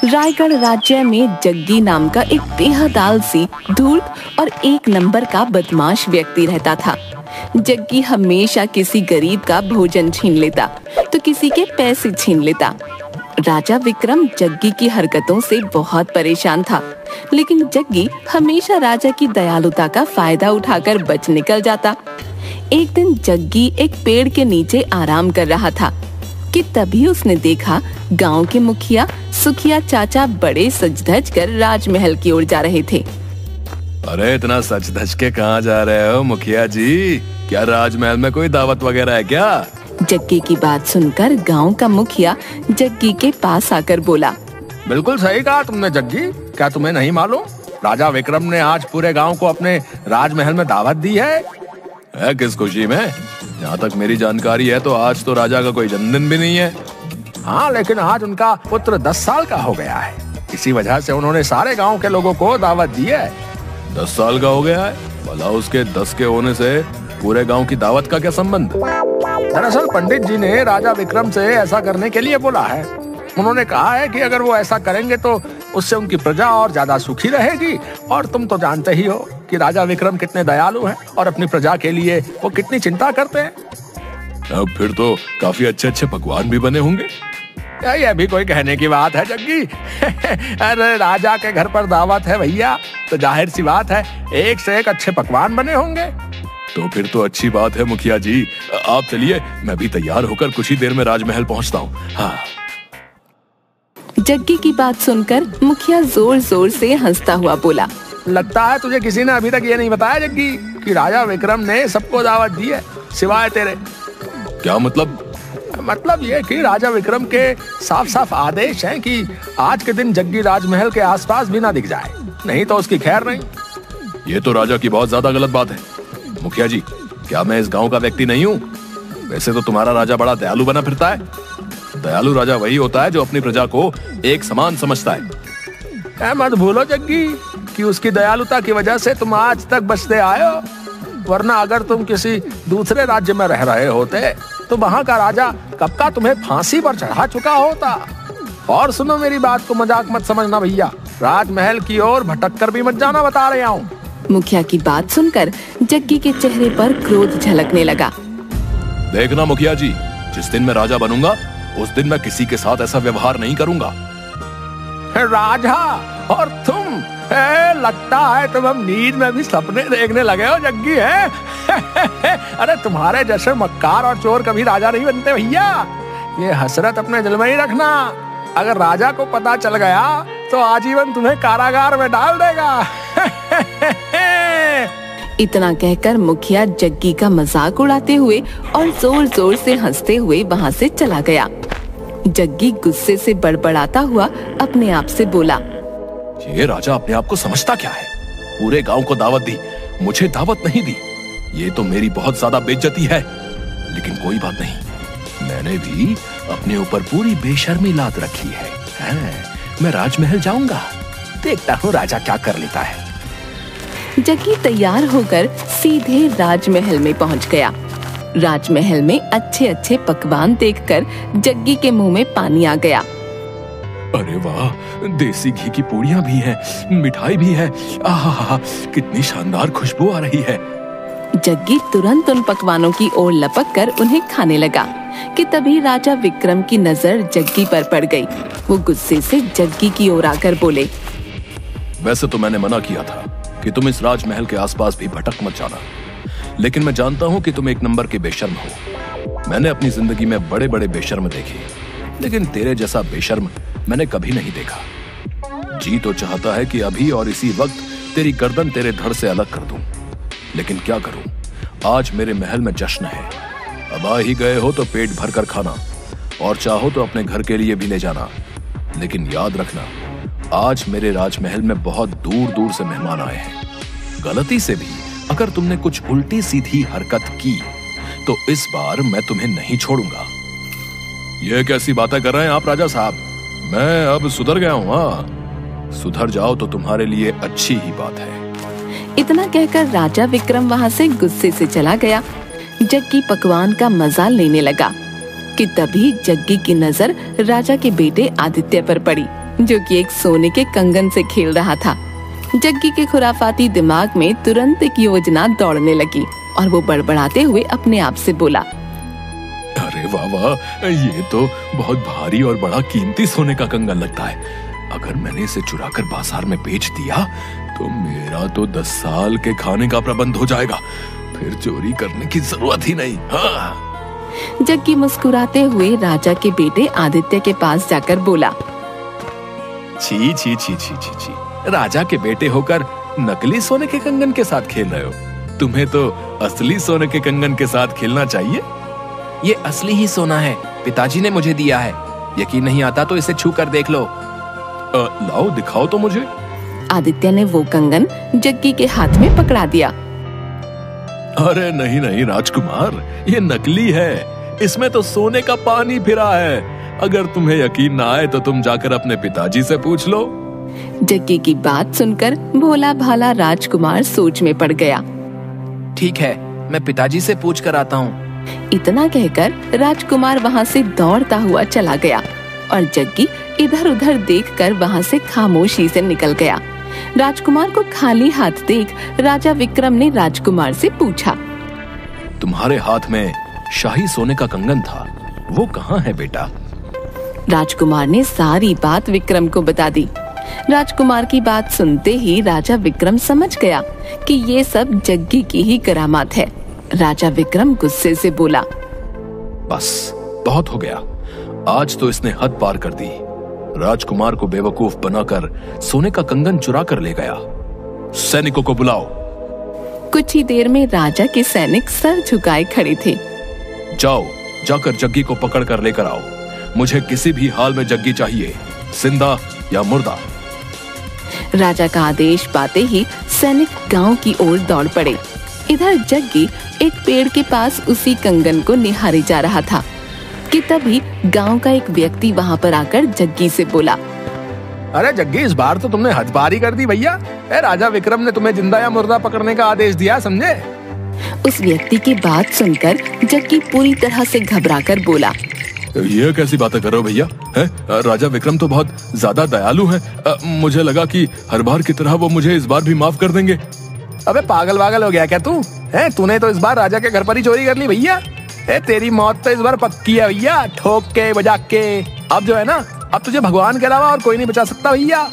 रायगढ़ राज्य में जग्गी नाम का एक बेहद आलसी, धूर्त और एक नंबर का बदमाश व्यक्ति रहता था। जग्गी हमेशा किसी गरीब का भोजन छीन लेता तो किसी के पैसे छीन लेता। राजा विक्रम जग्गी की हरकतों से बहुत परेशान था, लेकिन जग्गी हमेशा राजा की दयालुता का फायदा उठाकर बच निकल जाता। एक दिन जग्गी एक पेड़ के नीचे आराम कर रहा था कि तभी उसने देखा गांव के मुखिया सुखिया चाचा बड़े सज धज कर राजमहल की ओर जा रहे थे। अरे इतना सच धज के कहाँ जा रहे हो मुखिया जी? क्या राजमहल में कोई दावत वगैरह है क्या? जग्गी की बात सुनकर गांव का मुखिया जग्गी के पास आकर बोला, बिल्कुल सही कहा तुमने जग्गी। क्या तुम्हें नहीं मालूम, राजा विक्रम ने आज पूरे गांव को अपने राजमहल में दावत दी है। किस खुशी में? जहाँ तक मेरी जानकारी है तो आज तो राजा का कोई जन्मदिन भी नहीं है। हाँ, लेकिन आज उनका पुत्र 10 साल का हो गया है। इसी वजह से उन्होंने सारे गांव के लोगों को दावत दी है। 10 साल का हो गया है? भला उसके 10 के होने से पूरे गांव की दावत का क्या संबंध? दरअसल पंडित जी ने राजा विक्रम से ऐसा करने के लिए बोला है। उन्होंने कहा है कि अगर वो ऐसा करेंगे तो उससे उनकी प्रजा और ज्यादा सुखी रहेगी। और तुम तो जानते ही हो कि राजा विक्रम कितने दयालु हैं और अपनी प्रजा के लिए वो कितनी चिंता करते हैं। अब फिर तो काफी अच्छे अच्छे पकवान भी बने होंगे। ये भी कोई कहने की बात है जग्गी? अरे राजा के घर पर दावत है भैया, तो जाहिर सी बात है एक से एक अच्छे पकवान बने होंगे। तो फिर तो अच्छी बात है मुखिया जी। आप चलिए, मैं भी तैयार होकर कुछ ही देर में राजमहल पहुंचता हूँ। हाँ। जग्गी की बात सुनकर मुखिया जोर जोर से हंसता हुआ बोला, लगता है तुझे किसी ने अभी तक ये नहीं बताया जग्गी कि राजा विक्रम ने सबको दावत दी है सिवाय तेरे। क्या मतलब? मतलब ये कि राजा विक्रम के साफ साफ आदेश हैं कि आज के दिन जग्गी राजमहल के आसपास भी ना दिख जाए, नहीं तो उसकी खैर नहीं। ये तो राजा की बहुत ज्यादा गलत बात है। मुखिया जी, क्या मैं इस गांव का व्यक्ति नहीं हूँ? वैसे तो तुम्हारा राजा बड़ा दयालु बना फिरता है। दयालु राजा वही होता है जो अपनी प्रजा को एक समान समझता है। मत भूलो जग्गी कि उसकी दयालुता की वजह से तुम आज तक बचते आए हो, वरना अगर तुम किसी दूसरे राज्य में रह रहे होते तो वहाँ का राजा कब का तुम्हें फांसी पर चढ़ा चुका होता। और सुनो, मेरी बात को मजाक मत समझना भैया, राजमहल की ओर भटक कर भी मत जाना, बता रहा हूँ। मुखिया की बात सुनकर जग्गी के चेहरे पर क्रोध झलकने लगा। देखना मुखिया जी, जिस दिन मैं राजा बनूंगा उस दिन मैं किसी के साथ ऐसा व्यवहार नहीं करूंगा। राजा और तुम, लगता है तुम हम नींद में भी सपने देखने लगे हो जग्गी है। अरे तुम्हारे जैसे मक्कार और चोर कभी राजा नहीं बनते भैया। ये हसरत अपने दिल में ही रखना, अगर राजा को पता चल गया तो आजीवन तुम्हें कारागार में डाल देगा। इतना कहकर मुखिया जग्गी का मजाक उड़ाते हुए और जोर जोर से हंसते हुए वहाँ से चला गया। जग्गी गुस्से से बड़बड़ाता हुआ अपने आप से बोला, ये राजा अपने आप को समझता क्या है? पूरे गांव को दावत दी, मुझे दावत नहीं दी। ये तो मेरी बहुत ज्यादा बेइज्जती है। लेकिन कोई बात नहीं, मैंने भी अपने ऊपर पूरी बेशर्मी लाद रखी है। मैं राजमहल जाऊंगा, देखता हूँ राजा क्या कर लेता है। जग्गी तैयार होकर सीधे राजमहल में पहुंच गया। राजमहल में अच्छे अच्छे पकवान देखकर जग्गी के मुंह में पानी आ गया। अरे वाह, देसी घी की पूड़ियाँ भी हैं, मिठाई भी है। आहा, कितनी शानदार खुशबू आ रही है। जग्गी तुरंत उन पकवानों की ओर लपक कर उन्हें खाने लगा कि तभी राजा विक्रम की नजर जग्गी पर पड़ गई। वो गुस्से से जग्गी की ओर आकर बोले, वैसे तो मैंने मना किया था कि तुम इस राजमहल के आसपास भी भटक मत जाना, लेकिन मैं जानता हूँ कि तुम एक नंबर के बेशर्म हो। मैंने अपनी जिंदगी में बड़े बड़े बेशर्म देखे, लेकिन तेरे जैसा बेशर्म मैंने कभी नहीं देखा। जी तो चाहता है कि अभी और इसी वक्त तेरी गर्दन तेरे धड़ से अलग कर दूं, लेकिन क्या करूं, आज मेरे महल में जश्न है। अब आ ही गए हो तो पेट भर कर खाना, और चाहो तो अपने घर के लिए भी ले जाना। लेकिन याद रखना, आज मेरे राजमहल में बहुत दूर दूर से मेहमान आए हैं। गलती से भी अगर तुमने कुछ उल्टी सीधी हरकत की तो इस बार मैं तुम्हें नहीं छोड़ूंगा। ये कैसी बातें कर रहे हैं आप राजा साहब? मैं अब सुधर गया हूँ। हाँ, सुधर जाओ तो तुम्हारे लिए अच्छी ही बात है। इतना कहकर राजा विक्रम वहाँ से गुस्से से चला गया। जग्गी पकवान का मजा लेने लगा कि तभी जग्गी की नजर राजा के बेटे आदित्य पर पड़ी। जो कि एक सोने के कंगन से खेल रहा था। जग्गी के खुराफाती दिमाग में तुरंत एक योजना दौड़ने लगी और वो बड़बड़ाते हुए अपने आप से बोला, अरे वाह वाह, ये तो बहुत भारी और बड़ा कीमती सोने का कंगन लगता है। अगर मैंने इसे चुराकर बाजार में बेच दिया तो मेरा तो 10 साल के खाने का प्रबंध हो जाएगा। फिर चोरी करने की जरूरत ही नहीं। हाँ। जग्गी मुस्कुराते हुए राजा के बेटे आदित्य के पास जाकर बोला, छी छी छी छी छी छी, राजा के बेटे होकर नकली सोने के कंगन के साथ खेल रहे हो। तुम्हें तो असली सोने के कंगन के साथ खेलना चाहिए। ये असली ही सोना है, पिताजी ने मुझे दिया है। यकीन नहीं आता तो इसे छू कर देख लो। लाओ दिखाओ तो मुझे। आदित्य ने वो कंगन जग्गी के हाथ में पकड़ा दिया। अरे नहीं नहीं राजकुमार, ये नकली है। इसमें तो सोने का पानी फिरा है। अगर तुम्हें यकीन ना आए तो तुम जाकर अपने पिताजी से पूछ लो। जग्गी की बात सुनकर भोला भाला राजकुमार सोच में पड़ गया। ठीक है, मैं पिताजी से पूछ कर आता हूँ। इतना कहकर राजकुमार वहाँ से दौड़ता हुआ चला गया और जग्गी इधर उधर देखकर वहाँ से खामोशी से निकल गया। राजकुमार को खाली हाथ देख राजा विक्रम ने राजकुमार से पूछा, तुम्हारे हाथ में शाही सोने का कंगन था, वो कहाँ है बेटा? राजकुमार ने सारी बात विक्रम को बता दी। राजकुमार की बात सुनते ही राजा विक्रम समझ गया कि ये सब जग्गी की ही करामात है। राजा विक्रम गुस्से से बोला, बस बहुत हो गया। आज तो इसने हद पार कर दी। राजकुमार को बेवकूफ बनाकर सोने का कंगन चुरा कर ले गया। सैनिकों को बुलाओ। कुछ ही देर में राजा के सैनिक सर झुकाए खड़े थे। जाओ, जाकर जग्गी को पकड़ कर लेकर आओ। मुझे किसी भी हाल में जग्गी चाहिए, जिंदा या मुर्दा। राजा का आदेश पाते ही सैनिक गांव की ओर दौड़ पड़े। इधर जग्गी एक पेड़ के पास उसी कंगन को निहारे जा रहा था कि तभी गांव का एक व्यक्ति वहां पर आकर जग्गी से बोला, अरे जग्गी, इस बार तो तुमने हद पारी कर दी भैया। राजा विक्रम ने तुम्हें जिंदा या मुर्दा पकड़ने का आदेश दिया, समझे? उस व्यक्ति की बात सुनकर जग्गी पूरी तरह से घबराकर बोला, ये कैसी बातें कर रहे हो भैया? राजा विक्रम तो बहुत ज्यादा दयालु हैं। मुझे लगा कि हर बार की तरह वो मुझे इस बार भी माफ कर देंगे। अबे पागल वागल हो गया क्या तू? तूने तो इस बार राजा के घर पर ही चोरी कर ली भैया। तेरी मौत तो इस बार पक्की है भैया, ठोक के बजा के। अब जो है ना, अब तुझे भगवान के अलावा और कोई नहीं बचा सकता भैया।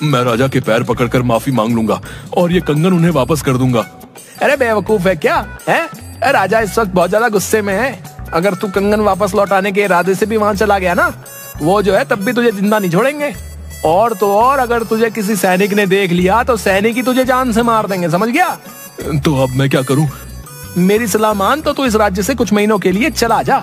मैं राजा के पैर पकड़कर माफी मांग लूंगा और ये कंगन उन्हें वापस कर दूंगा। अरे बेवकूफ है क्या? राजा इस वक्त बहुत ज्यादा गुस्से में है। अगर तू कंगन वापस लौटाने के इरादे से भी वहां चला गया ना, वो जो है तब भी तुझे जिंदा नहीं छोड़ेंगे। और तो और अगर तुझे किसी सैनिक ने देख लिया तो सैनिक ही तुझे जान से मार देंगे, समझ गया? तो अब मैं क्या करूं? मेरी सलाह मान तो तू इस राज्य से कुछ महीनों के लिए चला जा।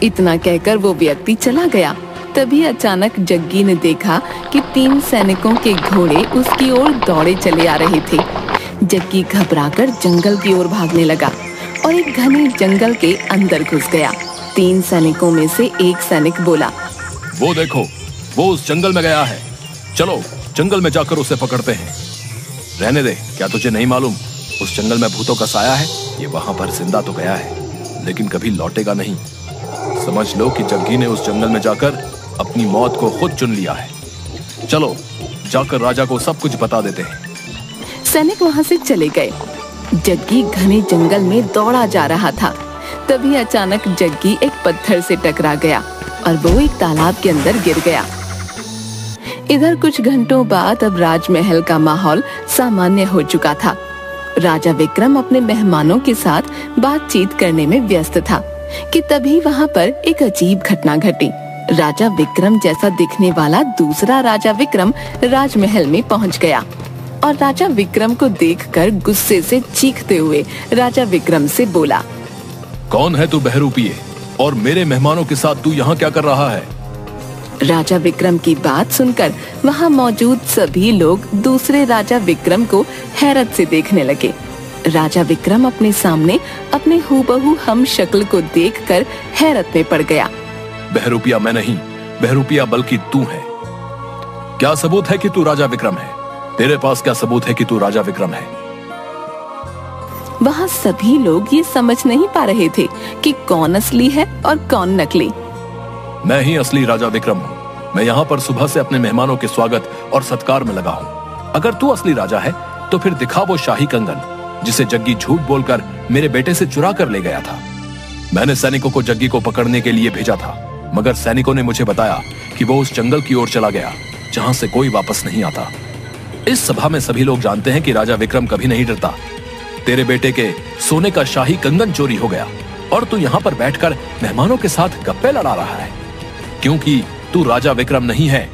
इतना कहकर वो व्यक्ति चला गया। तभी अचानक जग्गी ने देखा कि 3 सैनिकों के घोड़े उसकी ओर दौड़े चले आ रहे थे। जग्गी घबराकर जंगल की ओर भागने लगा और एक घने जंगल के अंदर घुस गया। 3 सैनिकों में से एक सैनिक बोला, वो देखो, वो उस जंगल में गया है। चलो जंगल में जाकर उसे पकड़ते हैं। रहने दे, क्या तुझे नहीं मालूम उस जंगल में भूतों का साया है? ये वहां पर जिंदा तो गया है लेकिन कभी लौटेगा नहीं। समझ लो कि जग्गी ने उस जंगल में जाकर अपनी मौत को खुद चुन लिया है। चलो जाकर राजा को सब कुछ बता देते हैं। सैनिक वहां से चले गए। जग्गी घने जंगल में दौड़ा जा रहा था। तभी अचानक जग्गी एक पत्थर से टकरा गया और वो एक तालाब के अंदर गिर गया। इधर कुछ घंटों बाद अब राजमहल का माहौल सामान्य हो चुका था। राजा विक्रम अपने मेहमानों के साथ बातचीत करने में व्यस्त था कि तभी वहां पर एक अजीब घटना घटी। राजा विक्रम जैसा दिखने वाला दूसरा राजा विक्रम राजमहल में पहुंच गया और राजा विक्रम को देखकर गुस्से से चीखते हुए राजा विक्रम से बोला, कौन है तू बहरूपिये, और मेरे मेहमानों के साथ तू यहाँ क्या कर रहा है? राजा विक्रम की बात सुनकर वहाँ मौजूद सभी लोग दूसरे राजा विक्रम को हैरत से देखने लगे। राजा विक्रम अपने सामने अपने हूबहू हम शक्ल को देखकर हैरत में पड़ गया। बहरूपिया मैं नहीं, बहरूपिया बल्कि तू है। क्या सबूत है कि तू राजा विक्रम है? तेरे पास क्या सबूत है कि तू राजा विक्रम है? वहाँ सभी लोग ये समझ नहीं पा रहे थे कि कौन असली है और कौन नकली। मैं ही असली राजा विक्रम हूँ। मैं यहाँ पर सुबह से अपने मेहमानों के स्वागत और सत्कार में लगा हूँ। अगर तू असली राजा है तो फिर दिखा वो शाही कंगन जिसे जग्गी झूठ बोलकर मेरे बेटे से चुरा कर ले गया था। मैंने सैनिकों को जग्गी को पकड़ने के लिए भेजा था, मगर सैनिकों ने मुझे बताया कि वो उस जंगल की ओर चला गया जहां से कोई वापस नहीं आता। इस सभा में सभी लोग जानते हैं कि राजा विक्रम कभी नहीं डरता। तेरे बेटे के सोने का शाही कंगन चोरी हो गया और तू यहाँ पर बैठकर मेहमानों के साथ गप्पे लड़ा रहा है, क्योंकि तू राजा विक्रम नहीं है।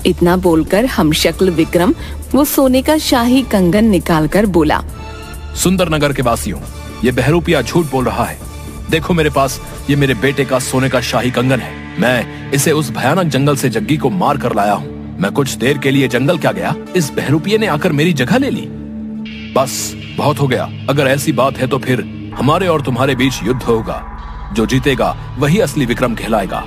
इतना बोलकर हमशक्ल विक्रम वो सोने का शाही कंगन निकालकर बोला, सुंदर नगर के वासियों, ये बहरूपिया झूठ बोल रहा है। देखो मेरे पास ये मेरे बेटे का सोने का शाही कंगन है। मैं इसे उस भयानक जंगल से जग्गी को मार कर लाया हूँ। मैं कुछ देर के लिए जंगल क्या गया, इस बहरूपिये ने आकर मेरी जगह ले ली। बस बहुत हो गया। अगर ऐसी बात है तो फिर हमारे और तुम्हारे बीच युद्ध होगा। जो जीतेगा वही असली विक्रम कहलाएगा।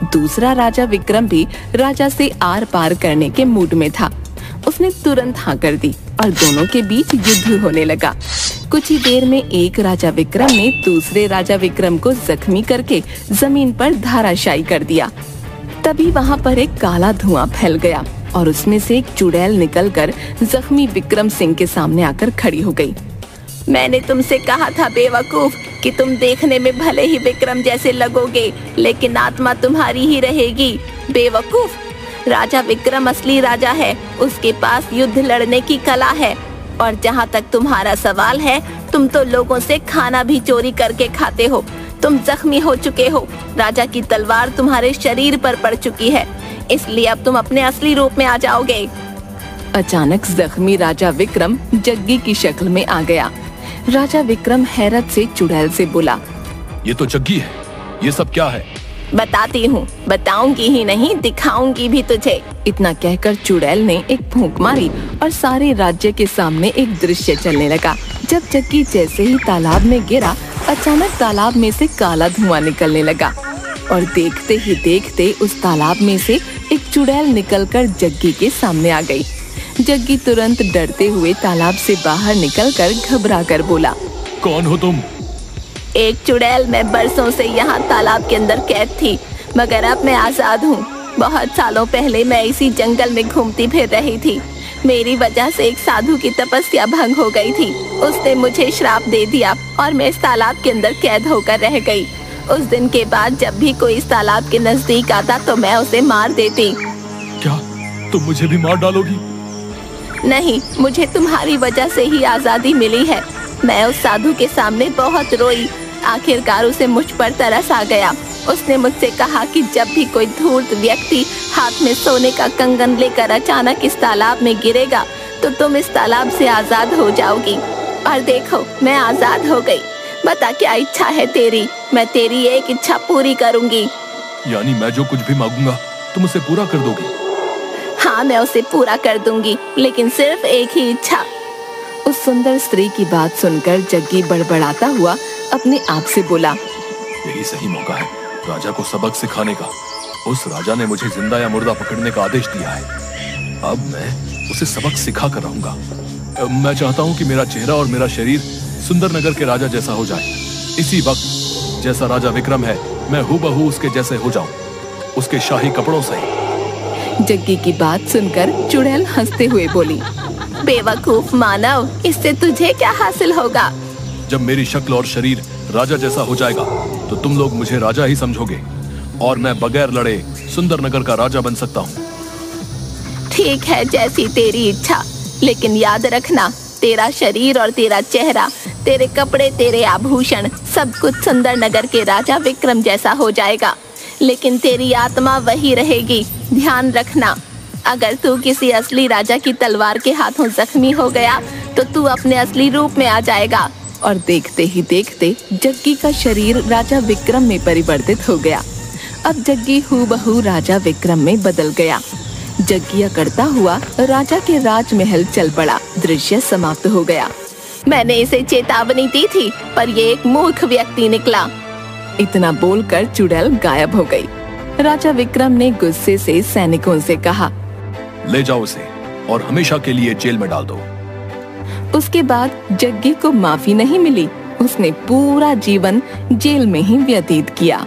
दूसरा राजा विक्रम भी राजा से आर पार करने के मूड में था। उसने तुरंत हाँ कर दी और दोनों के बीच युद्ध होने लगा। कुछ ही देर में एक राजा विक्रम ने दूसरे राजा विक्रम को जख्मी करके जमीन पर धराशायी कर दिया। तभी वहाँ पर एक काला धुआं फैल गया और उसमें से एक चुड़ैल निकलकर जख्मी विक्रम सिंह के सामने आकर खड़ी हो गई। मैंने तुमसे कहा था बेवकूफ कि तुम देखने में भले ही विक्रम जैसे लगोगे, लेकिन आत्मा तुम्हारी ही रहेगी। बेवकूफ, राजा विक्रम असली राजा है। उसके पास युद्ध लड़ने की कला है। और जहाँ तक तुम्हारा सवाल है, तुम तो लोगों से खाना भी चोरी करके खाते हो। तुम जख्मी हो चुके हो। राजा की तलवार तुम्हारे शरीर पर पड़ चुकी है, इसलिए अब तुम अपने असली रूप में आ जाओगे। अचानक जख्मी राजा विक्रम जग्गी की शक्ल में आ गया। राजा विक्रम हैरत से चुड़ैल से बोला, ये तो जग्गी है। ये सब क्या है? बताती हूँ, बताऊंगी ही नहीं, दिखाऊंगी भी तुझे। इतना कहकर चुड़ैल ने एक फूंक मारी और सारे राज्य के सामने एक दृश्य चलने लगा। जब जग्गी जैसे ही तालाब में गिरा, अचानक तालाब में से काला धुआं निकलने लगा और देखते ही देखते उस तालाब में से एक चुड़ैल निकलकर जग्गी के सामने आ गई। जग्गी तुरंत डरते हुए तालाब से बाहर निकलकर घबरा कर बोला, कौन हो तुम? एक चुड़ैल। मैं बरसों से यहाँ तालाब के अंदर कैद थी, मगर अब मैं आजाद हूँ। बहुत सालों पहले मैं इसी जंगल में घूमती फिर रही थी। मेरी वजह से एक साधु की तपस्या भंग हो गई थी। उसने मुझे श्राप दे दिया और मैं इस तालाब के अंदर कैद होकर रह गई। उस दिन के बाद जब भी कोई इस तालाब के नजदीक आता तो मैं उसे मार देती। क्या तुम मुझे भी मार डालोगी? नहीं, मुझे तुम्हारी वजह से ही आजादी मिली है। मैं उस साधु के सामने बहुत रोई। आखिरकार उसे मुझ पर तरस आ गया। उसने मुझसे कहा कि जब भी कोई धूर्त व्यक्ति हाथ में सोने का कंगन लेकर अचानक इस तालाब में गिरेगा तो तुम इस तालाब से आजाद हो जाओगी। और देखो, मैं आजाद हो गई। बता क्या इच्छा है तेरी? मैं तेरी एक इच्छा पूरी करूंगी। यानी मैं जो कुछ भी मांगूंगा तुम उसे पूरा कर दोगी? हाँ, मैं उसे पूरा कर दूंगी, लेकिन सिर्फ एक ही इच्छा। उस सुंदर स्त्री की बात सुनकर जग्गी बड़बड़ाता हुआ अपने आप से बोला, यही सही मौका है राजा को सबक सिखाने का। उस राजा ने मुझे जिंदा या मुर्दा पकड़ने का आदेश दिया है। अब मैं उसे सबक सिखा कर रहूंगा। मैं चाहता हूँ कि मेरा चेहरा और मेरा शरीर सुंदर नगर के राजा जैसा हो जाए। इसी वक्त जैसा राजा विक्रम है, मैं हूबहू उसके जैसे हो जाऊं, उसके शाही कपड़ों से। जग्गी की बात सुनकर चुड़ैल हंसते हुए बोली, बेवकूफ मानव, इससे तुझे क्या हासिल होगा? जब मेरी शक्ल और शरीर राजा जैसा हो जाएगा तो तुम लोग मुझे राजा ही समझोगे और मैं बगैर लड़े सुंदर नगर का राजा बन सकता हूँ। ठीक है, जैसी तेरी इच्छा, लेकिन याद रखना, तेरा शरीर और तेरा चेहरा, तेरे कपड़े, तेरे आभूषण, सब कुछ सुंदर नगर के राजा विक्रम जैसा हो जाएगा, लेकिन तेरी आत्मा वही रहेगी। ध्यान रखना, अगर तू किसी असली राजा की तलवार के हाथों जख्मी हो गया तो तू अपने असली रूप में आ जाएगा। और देखते ही देखते जग्गी का शरीर राजा विक्रम में परिवर्तित हो गया। अब जग्गी हूबहू राजा विक्रम में बदल गया। जग्गी अकड़ता हुआ राजा के राजमहल चल पड़ा। दृश्य समाप्त हो गया। मैंने इसे चेतावनी दी थी, पर ये एक मूर्ख व्यक्ति निकला। इतना बोलकर चुड़ैल गायब हो गई। राजा विक्रम ने गुस्से से सैनिकों से कहा, ले जाओ उसे और हमेशा के लिए जेल में डाल दो। उसके बाद जग्गी को माफी नहीं मिली। उसने पूरा जीवन जेल में ही व्यतीत किया।